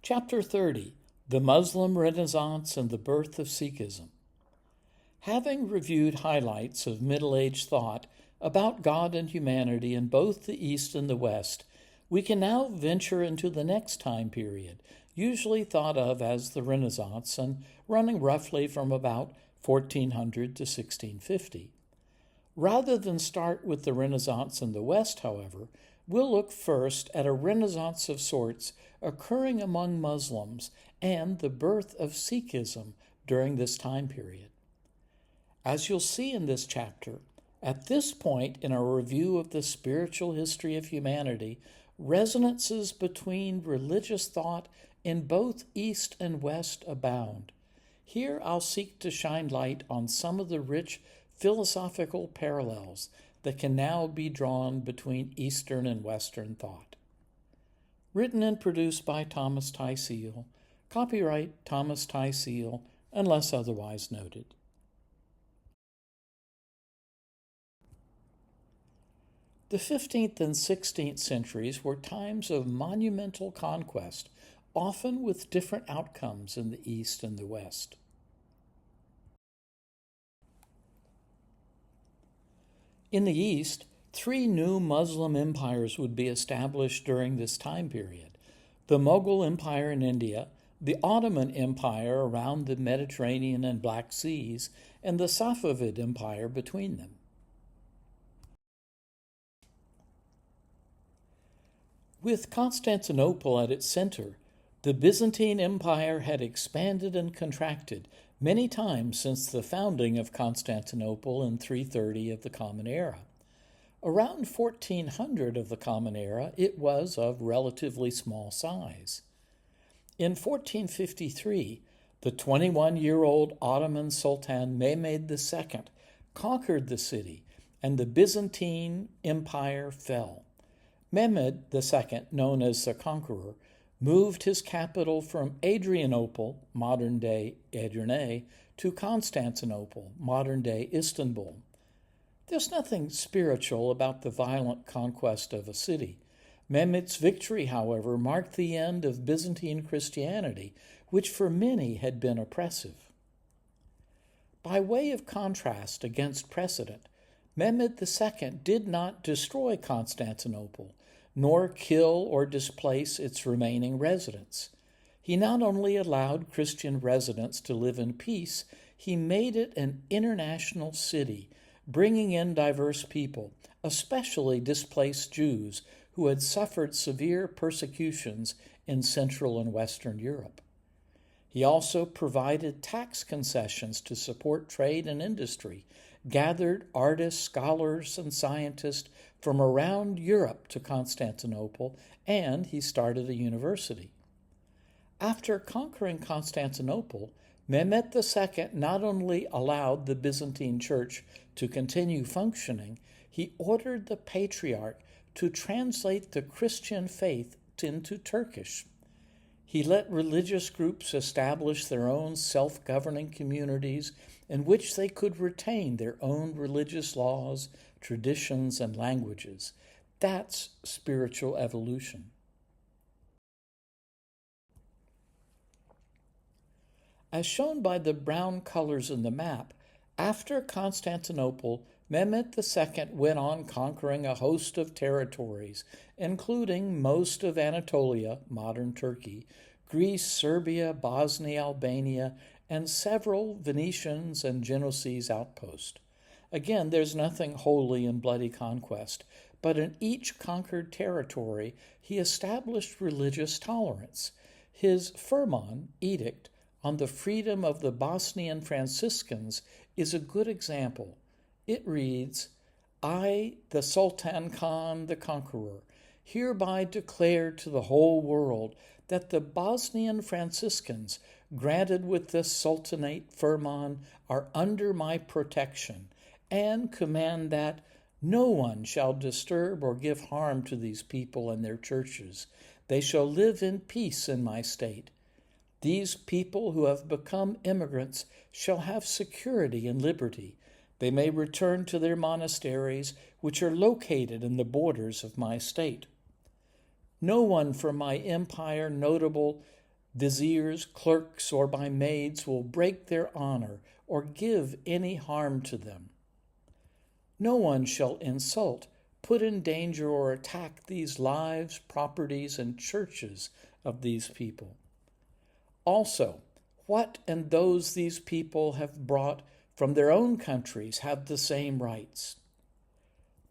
Chapter 30, The Muslim Renaissance and the Birth of Sikhism. Having reviewed highlights of Middle Age thought about God and humanity in both the East and the West, we can now venture into the next time period, usually thought of as the Renaissance and running roughly from about 1400 to 1650. Rather than start with the Renaissance in the West, however, we'll look first at a Renaissance of sorts occurring among Muslims and the birth of Sikhism during this time period. As you'll see in this chapter, at this point in our review of the spiritual history of humanity, resonances between religious thought in both East and West abound. Here I'll seek to shine light on some of the rich philosophical parallels that can now be drawn between Eastern and Western thought. Written and produced by Thomas Ty Seal. Copyright Thomas Ty Seal, unless otherwise noted. The 15th and 16th centuries were times of monumental conquest, often with different outcomes in the East and the West. In the East, 3 new Muslim empires would be established during this time period: the Mughal Empire in India, the Ottoman Empire around the Mediterranean and Black Seas, and the Safavid Empire between them. With Constantinople at its center, the Byzantine Empire had expanded and contracted many times since the founding of Constantinople in 330 of the Common Era. Around 1400 of the Common Era, it was of relatively small size. In 1453, the 21-year-old Ottoman Sultan Mehmed II conquered the city, and the Byzantine Empire fell. Mehmed II, known as the Conqueror, moved his capital from Adrianople, modern-day Edirne, to Constantinople, modern-day Istanbul. There's nothing spiritual about the violent conquest of a city. Mehmed's victory, however, marked the end of Byzantine Christianity, which for many had been oppressive. By way of contrast against precedent, Mehmed II did not destroy Constantinople, nor kill or displace its remaining residents. He not only allowed Christian residents to live in peace, he made it an international city, bringing in diverse people, especially displaced Jews who had suffered severe persecutions in Central and Western Europe. He also provided tax concessions to support trade and industry, gathered artists, scholars, and scientists from around Europe to Constantinople, and he started a university. After conquering Constantinople, Mehmed II not only allowed the Byzantine Church to continue functioning, he ordered the Patriarch to translate the Christian faith into Turkish. He let religious groups establish their own self-governing communities in which they could retain their own religious laws, traditions, and languages. That's spiritual evolution. As shown by the brown colors in the map, after Constantinople, Mehmed II went on conquering a host of territories, including most of Anatolia, modern Turkey, Greece, Serbia, Bosnia, Albania, and several Venetians and Genoese outposts. Again, there's nothing holy in bloody conquest, but in each conquered territory, he established religious tolerance. His Firman, edict, on the freedom of the Bosnian Franciscans is a good example. It reads, "I, the Sultan Khan, the Conqueror, hereby declare to the whole world that the Bosnian Franciscans, granted with this Sultanate Firman, are under my protection, and command that no one shall disturb or give harm to these people and their churches. They shall live in peace in my state. These people who have become immigrants shall have security and liberty. They may return to their monasteries, which are located in the borders of my state. No one from my empire, notable Viziers, clerks, or by maids will break their honor or give any harm to them. No one shall insult, put in danger, or attack these lives, properties, and churches of these people. Also, what and those these people have brought from their own countries have the same rights.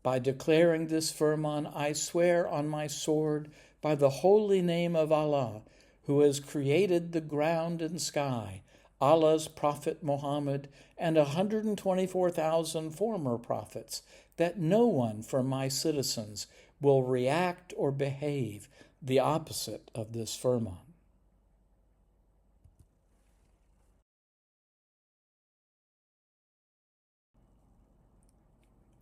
By declaring this firman, I swear on my sword by the holy name of Allah, who has created the ground and sky, Allah's prophet Muhammad, and 124,000 former prophets, that no one from my citizens will react or behave the opposite of this firman.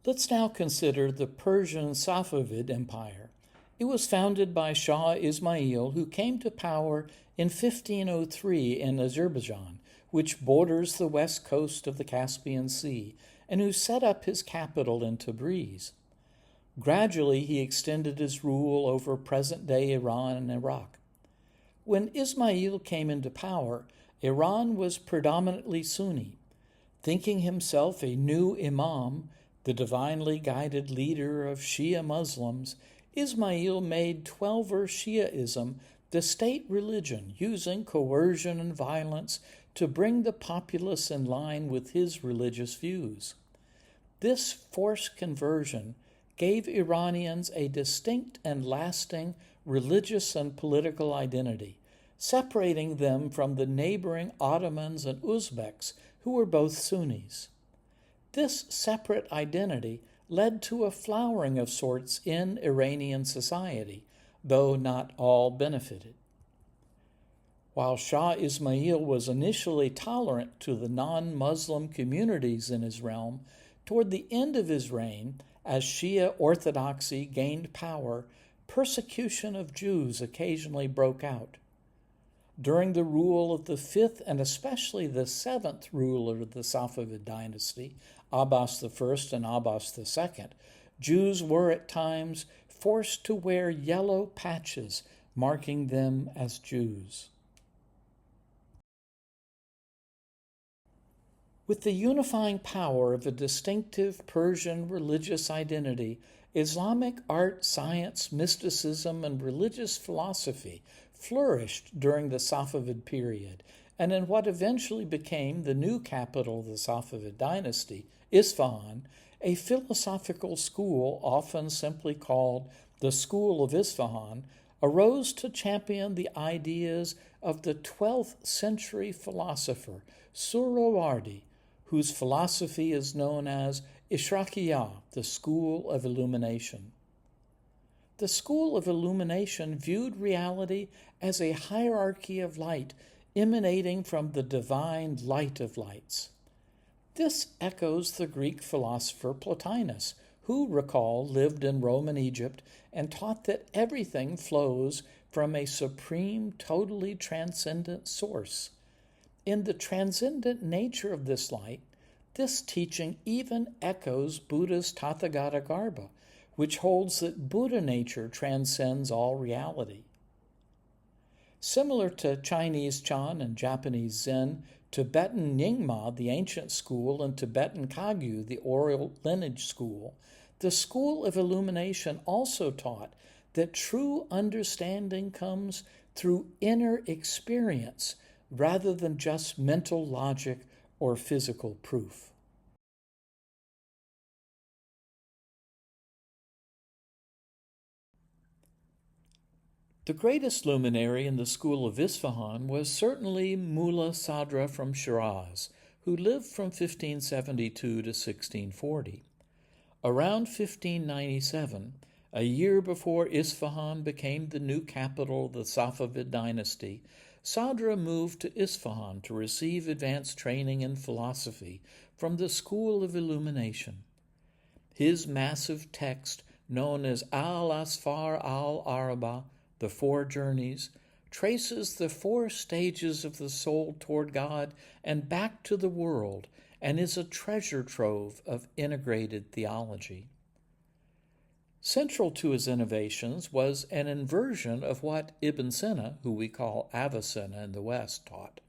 Let's now consider the Persian Safavid Empire. It was founded by Shah Ismail, who came to power in 1503 in Azerbaijan, which borders the west coast of the Caspian Sea, and who set up his capital in Tabriz. Gradually, he extended his rule over present-day Iran and Iraq. When Ismail came into power, Iran was predominantly Sunni. Thinking himself a new imam, the divinely guided leader of Shia Muslims, Ismail made Twelver Shiaism the state religion, using coercion and violence to bring the populace in line with his religious views. This forced conversion gave Iranians a distinct and lasting religious and political identity, separating them from the neighboring Ottomans and Uzbeks, who were both Sunnis. This separate identity led to a flowering of sorts in Iranian society, though not all benefited. While Shah Ismail was initially tolerant to the non-Muslim communities in his realm, toward the end of his reign, as Shia orthodoxy gained power, persecution of Jews occasionally broke out. During the rule of the fifth and especially the seventh ruler of the Safavid dynasty, Abbas I and Abbas II, Jews were at times forced to wear yellow patches marking them as Jews. With the unifying power of a distinctive Persian religious identity, Islamic art, science, mysticism, and religious philosophy flourished during the Safavid period, and in what eventually became the new capital of the Safavid dynasty, Isfahan, a philosophical school often simply called the School of Isfahan, arose to champion the ideas of the 12th century philosopher Suhrawardi, whose philosophy is known as Ishraqiyya, the School of Illumination. The School of Illumination viewed reality as a hierarchy of light emanating from the divine light of lights. This echoes the Greek philosopher Plotinus, who, recall, lived in Roman Egypt and taught that everything flows from a supreme, totally transcendent source. In the transcendent nature of this light, this teaching even echoes Buddha's Tathagata Garbha, which holds that Buddha nature transcends all reality. Similar to Chinese Chan and Japanese Zen, Tibetan Nyingma, the ancient school, and Tibetan Kagyu, the oral lineage school, the School of Illumination also taught that true understanding comes through inner experience rather than just mental logic or physical proof. The greatest luminary in the school of Isfahan was certainly Mullah Sadra from Shiraz, who lived from 1572 to 1640. Around 1597, a year before Isfahan became the new capital of the Safavid dynasty, Sadra moved to Isfahan to receive advanced training in philosophy from the School of Illumination. His massive text, known as Al-Asfar al-Araba, the Four Journeys, traces the four stages of the soul toward God and back to the world, and is a treasure trove of integrated theology. Central to his innovations was an inversion of what Ibn Sina, who we call Avicenna in the West, taught.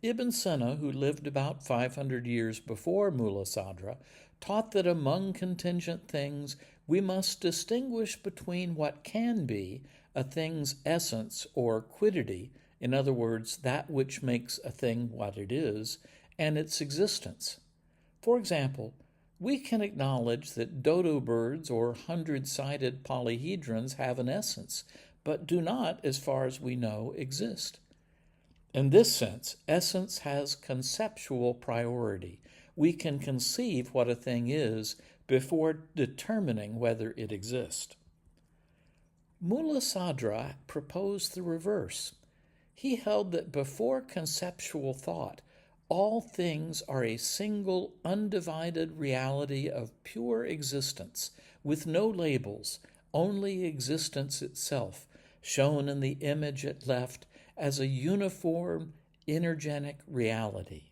Ibn Sina, who lived about 500 years before Mulla Sadra, taught that among contingent things we must distinguish between what can be a thing's essence or quiddity, in other words, that which makes a thing what it is, and its existence. For example, we can acknowledge that dodo birds or hundred-sided polyhedrons have an essence, but do not, as far as we know, exist. In this sense, essence has conceptual priority. We can conceive what a thing is before determining whether it exists. Mulla Sadra proposed the reverse. He held that before conceptual thought, all things are a single, undivided reality of pure existence, with no labels, only existence itself, shown in the image it left as a uniform, energetic reality.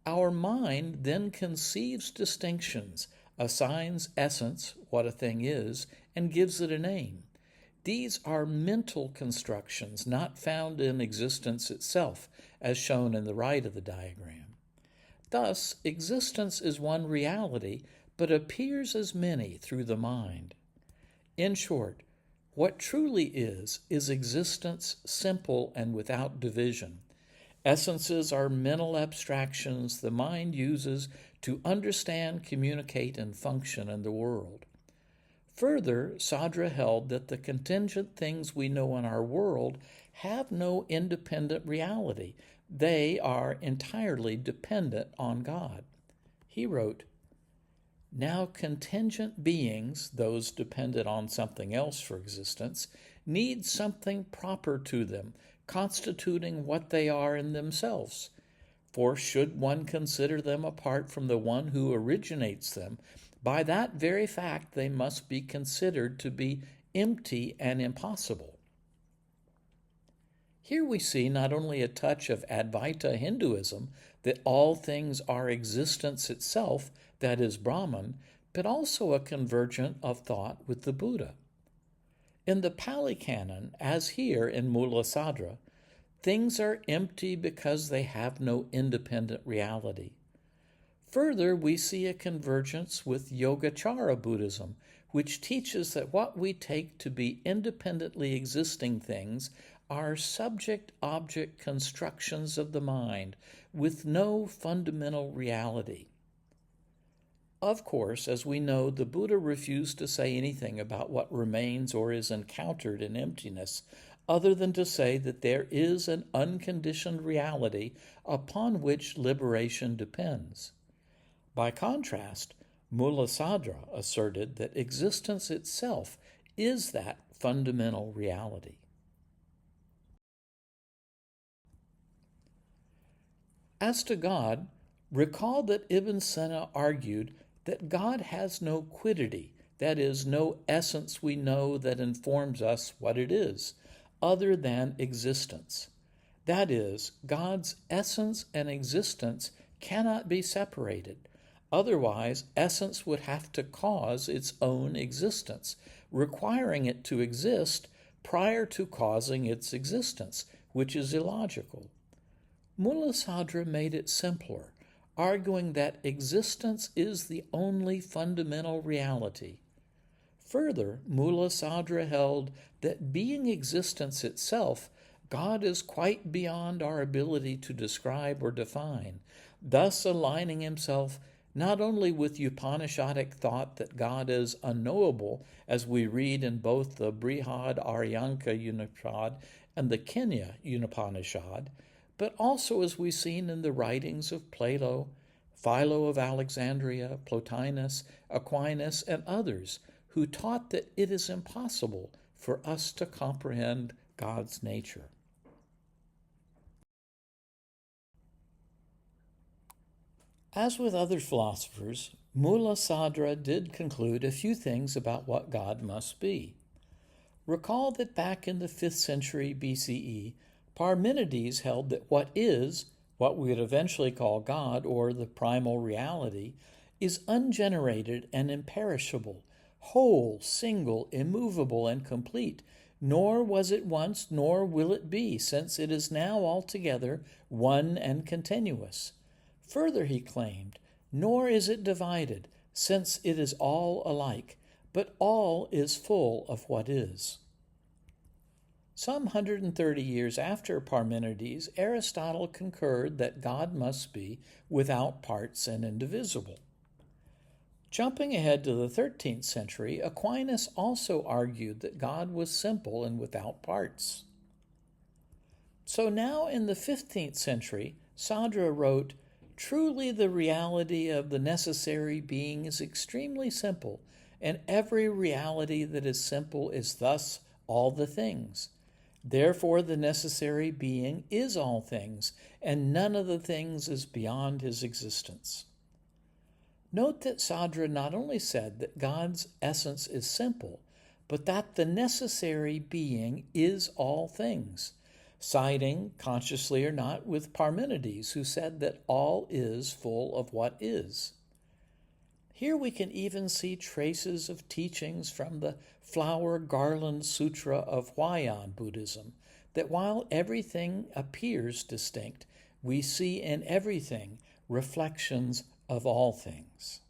Our mind then conceives distinctions, assigns essence, what a thing is, and gives it a name. These are mental constructions not found in existence itself, as shown in the right of the diagram. Thus, existence is one reality, but appears as many through the mind. In short, what truly is existence simple and without division. Essences are mental abstractions the mind uses to understand, communicate, and function in the world. Further, Sadra held that the contingent things we know in our world have no independent reality. They are entirely dependent on God. He wrote, "Now contingent beings, those dependent on something else for existence, need something proper to them, constituting what they are in themselves. For should one consider them apart from the one who originates them, by that very fact they must be considered to be empty and impossible." Here we see not only a touch of Advaita Hinduism, that all things are existence itself, that is Brahman, but also a convergence of thought with the Buddha. In the Pali Canon, as here in Mulla Sadra, things are empty because they have no independent reality. Further, we see a convergence with Yogacara Buddhism, which teaches that what we take to be independently existing things are subject-object constructions of the mind with no fundamental reality. Of course, as we know, the Buddha refused to say anything about what remains or is encountered in emptiness, other than to say that there is an unconditioned reality upon which liberation depends. By contrast, Mulla Sadra asserted that existence itself is that fundamental reality. As to God, recall that Ibn Sina argued that God has no quiddity, that is, no essence we know that informs us what it is, other than existence. That is, God's essence and existence cannot be separated. Otherwise, essence would have to cause its own existence, requiring it to exist prior to causing its existence, which is illogical. Mulla Sadra made it simpler, arguing that existence is the only fundamental reality. Further, Mulla Sadra held that being existence itself, God is quite beyond our ability to describe or define, thus aligning himself not only with Upanishadic thought that God is unknowable, as we read in both the Brihad Aryanka Upanishad and the Kenya Upanishad, but also as we've seen in the writings of Plato, Philo of Alexandria, Plotinus, Aquinas, and others, who taught that it is impossible for us to comprehend God's nature. As with other philosophers, Mulla Sadra did conclude a few things about what God must be. Recall that back in the 5th century BCE, Parmenides held that what we would eventually call God or the primal reality, is ungenerated and imperishable, whole, single, immovable, and complete. Nor was it once, nor will it be, since it is now altogether one and continuous. Further, he claimed, nor is it divided, since it is all alike, but all is full of what is. Some 130 years after Parmenides, Aristotle concurred that God must be without parts and indivisible. Jumping ahead to the 13th century, Aquinas also argued that God was simple and without parts. So now in the 15th century, Sadra wrote, "Truly the reality of the necessary being is extremely simple, and every reality that is simple is thus all the things. Therefore the necessary being is all things, and none of the things is beyond his existence." Note that Sadra not only said that God's essence is simple, but that the necessary being is all things, siding, consciously or not, with Parmenides, who said that all is full of what is. Here we can even see traces of teachings from the Flower Garland Sutra of Huayan Buddhism, that while everything appears distinct, we see in everything reflections of all things.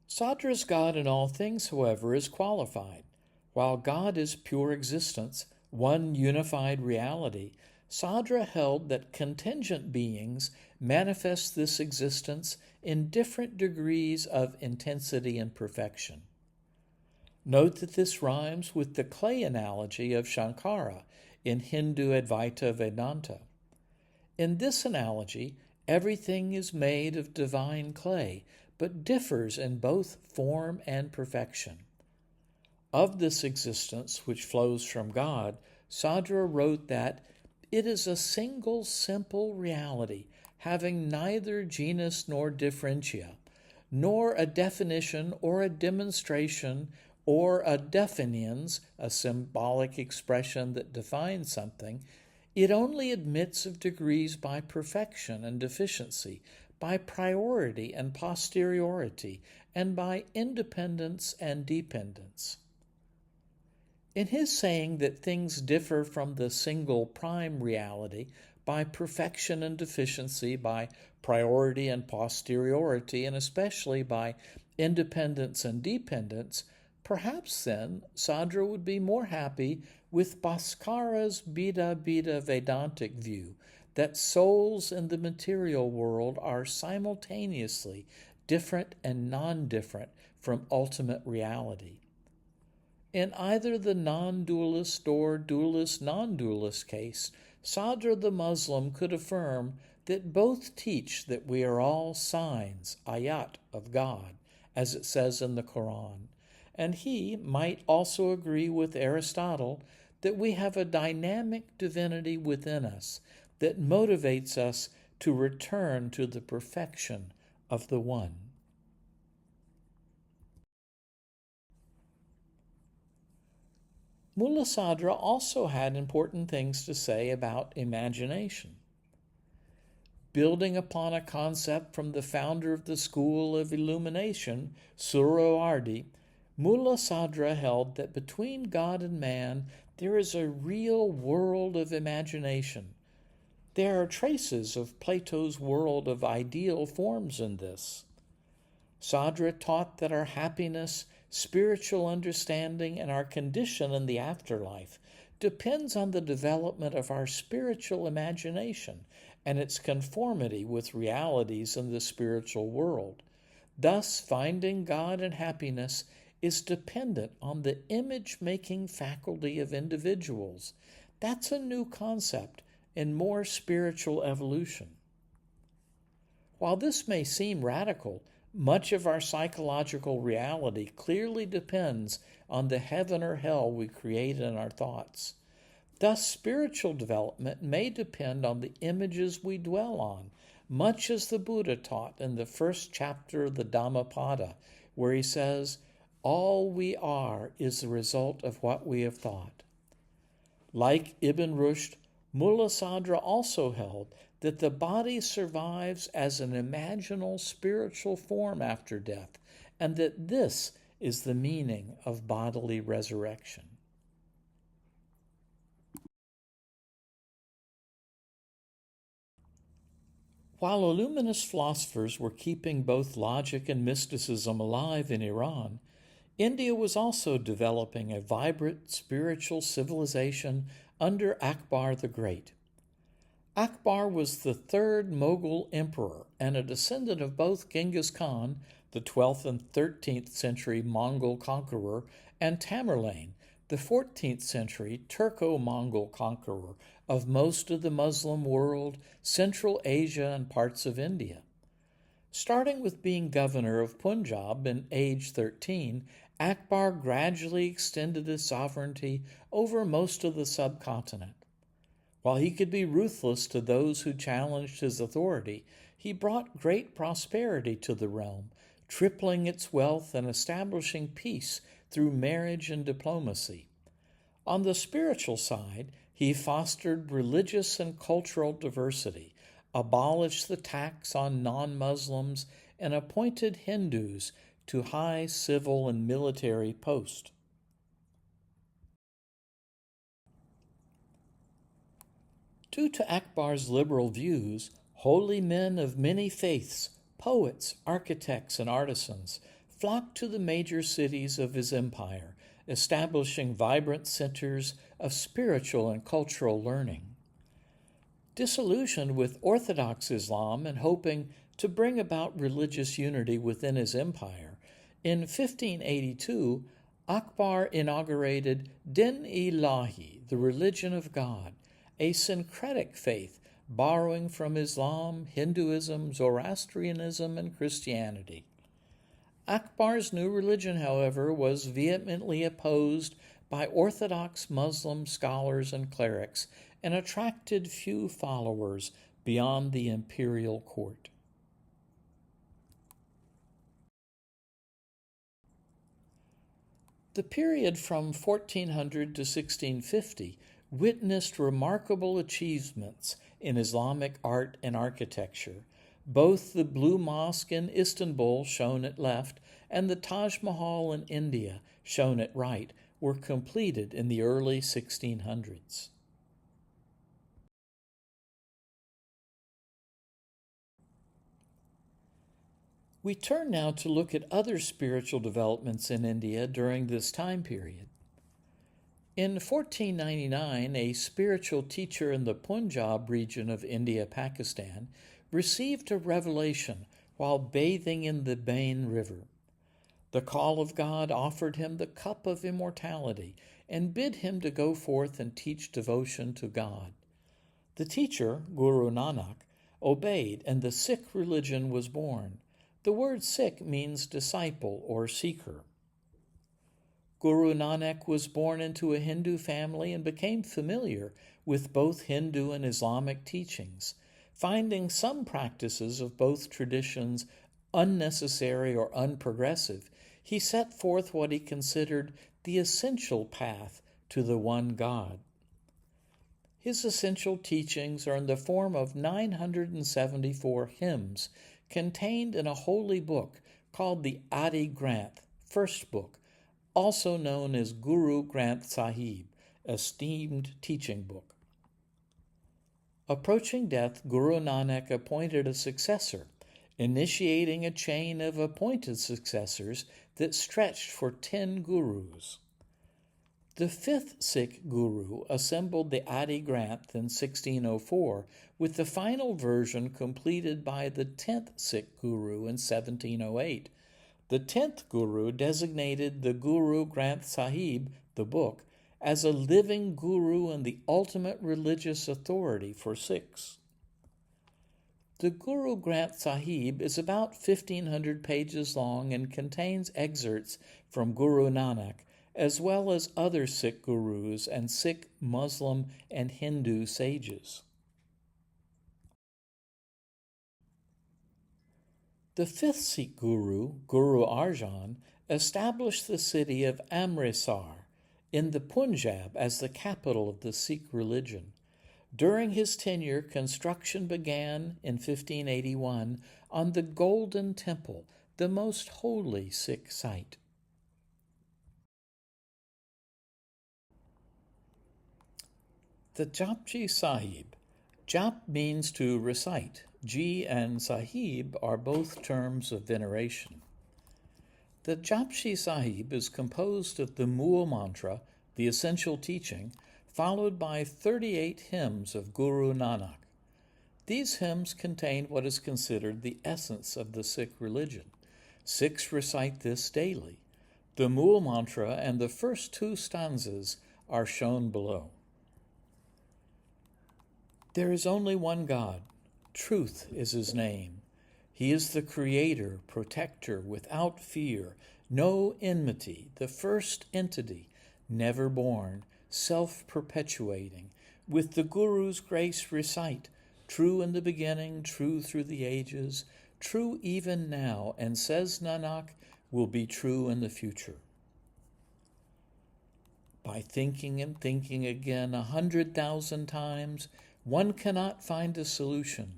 Sadra's God in all things, however, is qualified. While God is pure existence, one unified reality, Sadra held that contingent beings manifest this existence in different degrees of intensity and perfection. Note that this rhymes with the clay analogy of Shankara in Hindu Advaita Vedanta. In this analogy, everything is made of divine clay, but differs in both form and perfection. Of this existence, which flows from God, Sadra wrote that it is a single simple reality, having neither genus nor differentia, nor a definition or a demonstration or a definiens, a symbolic expression that defines something. It only admits of degrees by perfection and deficiency, by priority and posteriority, and by independence and dependence. In his saying that things differ from the single prime reality by perfection and deficiency, by priority and posteriority, and especially by independence and dependence, perhaps then Sadra would be more happy with Bhaskara's Bheda Vedantic view that souls in the material world are simultaneously different and non-different from ultimate reality. In either the non-dualist or dualist-non-dualist case, Sadra the Muslim could affirm that both teach that we are all signs, ayat, of God, as it says in the Quran, and he might also agree with Aristotle that we have a dynamic divinity within us that motivates us to return to the perfection of the One. Mulla Sadra also had important things to say about imagination. Building upon a concept from the founder of the School of Illumination, Suhrawardi, Mulla Sadra held that between God and man there is a real world of imagination. There are traces of Plato's world of ideal forms in this. Sadra taught that our happiness, spiritual understanding, and our condition in the afterlife depends on the development of our spiritual imagination and its conformity with realities in the spiritual world. Thus, finding God and happiness is dependent on the image-making faculty of individuals. That's a new concept in more spiritual evolution. While this may seem radical, much of our psychological reality clearly depends on the heaven or hell we create in our thoughts. Thus, spiritual development may depend on the images we dwell on, much as the Buddha taught in the first chapter of the Dhammapada, where he says, "All we are is the result of what we have thought." Like Ibn Rushd, Mullah Sadra also held that the body survives as an imaginal spiritual form after death, and that this is the meaning of bodily resurrection. While Illuminist philosophers were keeping both logic and mysticism alive in Iran, India was also developing a vibrant spiritual civilization under Akbar the Great. Akbar was the third Mughal emperor and a descendant of both Genghis Khan, the 12th and 13th century Mongol conqueror, and Tamerlane, the 14th century Turco-Mongol conqueror of most of the Muslim world, Central Asia, and parts of India. Starting with being governor of Punjab in age 13, Akbar gradually extended his sovereignty over most of the subcontinent. While he could be ruthless to those who challenged his authority, he brought great prosperity to the realm, tripling its wealth and establishing peace through marriage and diplomacy. On the spiritual side, he fostered religious and cultural diversity, abolished the tax on non-Muslims, and appointed Hindus to high civil and military posts. Due to Akbar's liberal views, holy men of many faiths, poets, architects, and artisans flocked to the major cities of his empire, establishing vibrant centers of spiritual and cultural learning. Disillusioned with Orthodox Islam and hoping to bring about religious unity within his empire, in 1582, Akbar inaugurated Din-i-Ilahi, the religion of God, a syncretic faith borrowing from Islam, Hinduism, Zoroastrianism, and Christianity. Akbar's new religion, however, was vehemently opposed by Orthodox Muslim scholars and clerics and attracted few followers beyond the imperial court. The period from 1400 to 1650 witnessed remarkable achievements in Islamic art and architecture. Both the Blue Mosque in Istanbul, shown at left, and the Taj Mahal in India, shown at right, were completed in the early 1600s. We turn now to look at other spiritual developments in India during this time period. In 1499, a spiritual teacher in the Punjab region of India, Pakistan, received a revelation while bathing in the Bain River. The call of God offered him the cup of immortality and bid him to go forth and teach devotion to God. The teacher, Guru Nanak, obeyed, and the Sikh religion was born. The word Sikh means disciple or seeker. Guru Nanak was born into a Hindu family and became familiar with both Hindu and Islamic teachings. Finding some practices of both traditions unnecessary or unprogressive, he set forth what he considered the essential path to the one God. His essential teachings are in the form of 974 hymns contained in a holy book called the Adi Granth, First Book, also known as Guru Granth Sahib, esteemed teaching book. Approaching death, Guru Nanak appointed a successor, initiating a chain of appointed successors that stretched for 10 gurus. The fifth Sikh Guru assembled the Adi Granth in 1604, with the final version completed by the 10th Sikh Guru in 1708. The 10th Guru designated the Guru Granth Sahib, the book, as a living guru and the ultimate religious authority for Sikhs. The Guru Granth Sahib is about 1,500 pages long and contains excerpts from Guru Nanak, as well as other Sikh gurus and Sikh, Muslim, and Hindu sages. The fifth Sikh Guru, Guru Arjan, established the city of Amritsar in the Punjab as the capital of the Sikh religion. During his tenure, construction began in 1581 on the Golden Temple, the most holy Sikh site. The Japji Sahib. Jap means to recite. Ji and Sahib are both terms of veneration. The Japji Sahib is composed of the Mool Mantra, the essential teaching, followed by 38 hymns of Guru Nanak. These hymns contain what is considered the essence of the Sikh religion. Sikhs recite this daily. The Mool Mantra and the first 2 stanzas are shown below. There is only one God. Truth is his name. He is the creator, protector, without fear, no enmity, the first entity, never born, self-perpetuating. With the Guru's grace recite, true in the beginning, true through the ages, true even now, and says Nanak, will be true in the future. By thinking and thinking again 100,000 times, one cannot find a solution.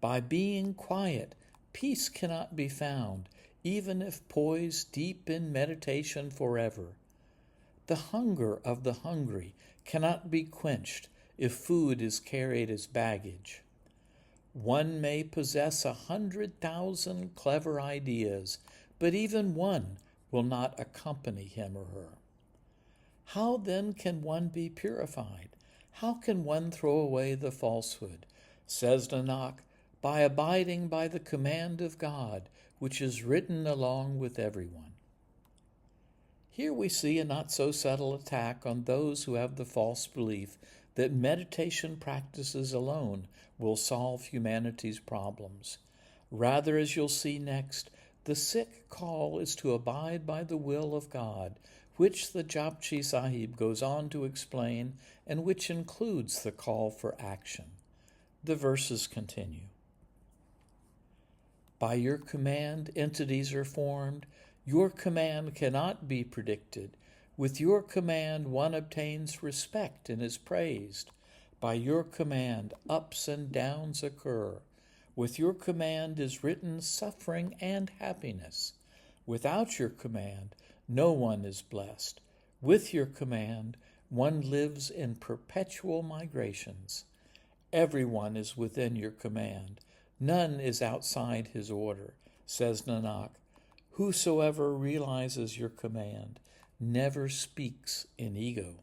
By being quiet, peace cannot be found, even if poised deep in meditation forever. The hunger of the hungry cannot be quenched if food is carried as baggage. One may possess 100,000 clever ideas, but even one will not accompany him or her. How then can one be purified? How can one throw away the falsehood? Says Nanak, by abiding by the command of God, which is written along with everyone. Here we see a not-so-subtle attack on those who have the false belief that meditation practices alone will solve humanity's problems. Rather, as you'll see next, the Sikh call is to abide by the will of God, which the Japji Sahib goes on to explain, and which includes the call for action. The verses continue. By your command, entities are formed. Your command cannot be predicted. With your command, one obtains respect and is praised. By your command, ups and downs occur. With your command is written suffering and happiness. Without your command, no one is blessed. With your command, one lives in perpetual migrations. Everyone is within your command. None is outside his order, says Nanak. Whosoever realizes your command never speaks in ego.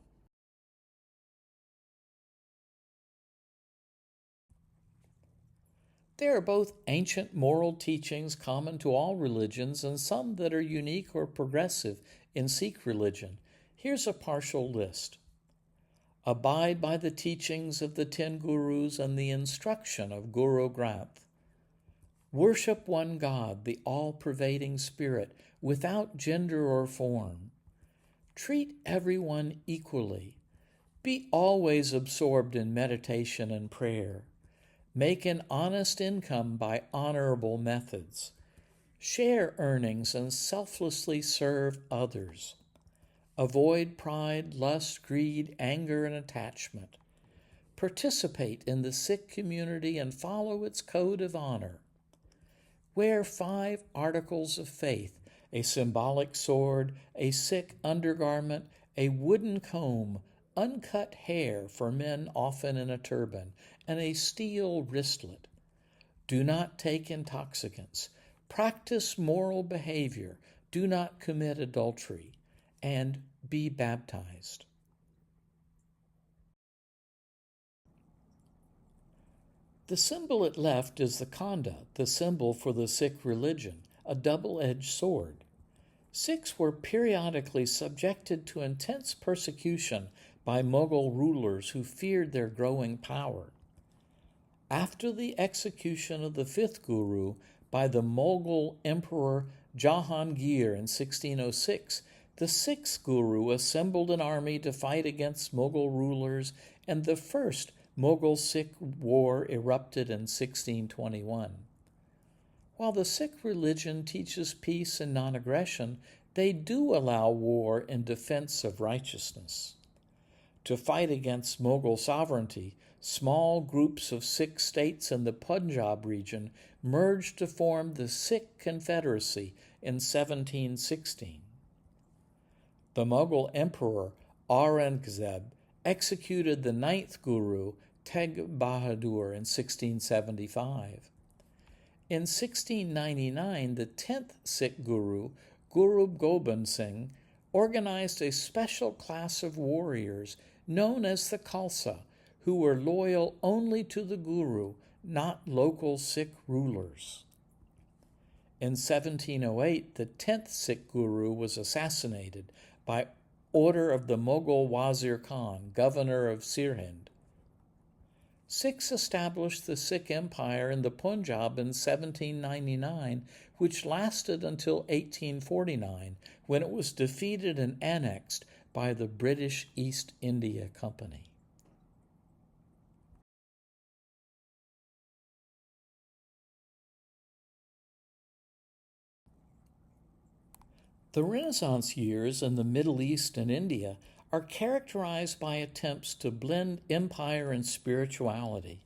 There are both ancient moral teachings common to all religions and some that are unique or progressive in Sikh religion. Here's a partial list. Abide by the teachings of the 10 Gurus and the instruction of Guru Granth. Worship one God, the all-pervading Spirit, without gender or form. Treat everyone equally. Be always absorbed in meditation and prayer. Make an honest income by honorable methods. Share earnings and selflessly serve others. Avoid pride, lust, greed, anger, and attachment. Participate in the Sikh community and follow its code of honor. Wear 5 articles of faith, a symbolic sword, a Sikh undergarment, a wooden comb, uncut hair for men often in a turban, and a steel wristlet. Do not take intoxicants. Practice moral behavior. Do not commit adultery. And be baptized. The symbol at left is the khanda, the symbol for the Sikh religion, a double-edged sword. Sikhs were periodically subjected to intense persecution by Mughal rulers who feared their growing power. After the execution of the 5th Guru by the Mughal Emperor Jahangir in 1606, the 6th Guru assembled an army to fight against Mughal rulers, and the first Mughal-Sikh war erupted in 1621. While the Sikh religion teaches peace and non-aggression, they do allow war in defense of righteousness. To fight against Mughal sovereignty, Small groups of Sikh states in the Punjab region merged to form the Sikh Confederacy in 1716. The Mughal Emperor Aurangzeb executed the ninth Guru, Teg Bahadur, in 1675. In 1699, the 10th Sikh Guru, Guru Gobind Singh, organized a special class of warriors known as the Khalsa, who were loyal only to the Guru, not local Sikh rulers. In 1708, the 10th Sikh Guru was assassinated by order of the Mughal Wazir Khan, governor of Sirhind. Sikhs established the Sikh Empire in the Punjab in 1799, which lasted until 1849, when it was defeated and annexed by the British East India Company. The Renaissance years in the Middle East and India are characterized by attempts to blend empire and spirituality.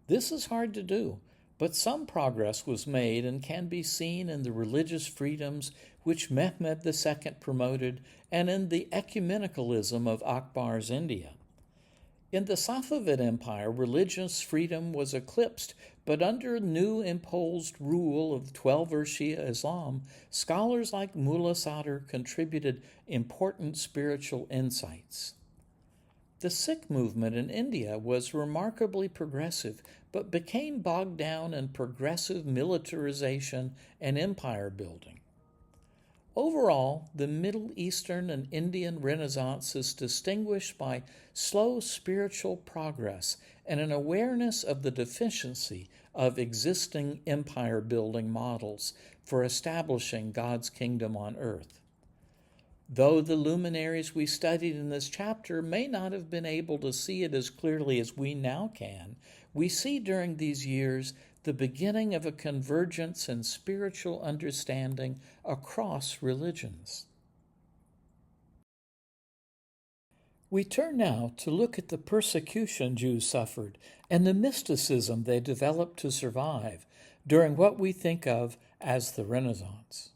This is hard to do, but some progress was made and can be seen in the religious freedoms which Mehmed II promoted and in the ecumenicalism of Akbar's India. In the Safavid Empire, religious freedom was eclipsed, but under new imposed rule of Twelver Shia Islam, scholars like Mullah Sadr contributed important spiritual insights. The Sikh movement in India was remarkably progressive, but became bogged down in progressive militarization and empire building. Overall, the Middle Eastern and Indian Renaissance is distinguished by slow spiritual progress and an awareness of the deficiency of existing empire-building models for establishing God's kingdom on earth. Though the luminaries we studied in this chapter may not have been able to see it as clearly as we now can, we see during these years the beginning of a convergence in spiritual understanding across religions. We turn now to look at the persecution Jews suffered and the mysticism they developed to survive during what we think of as the Renaissance.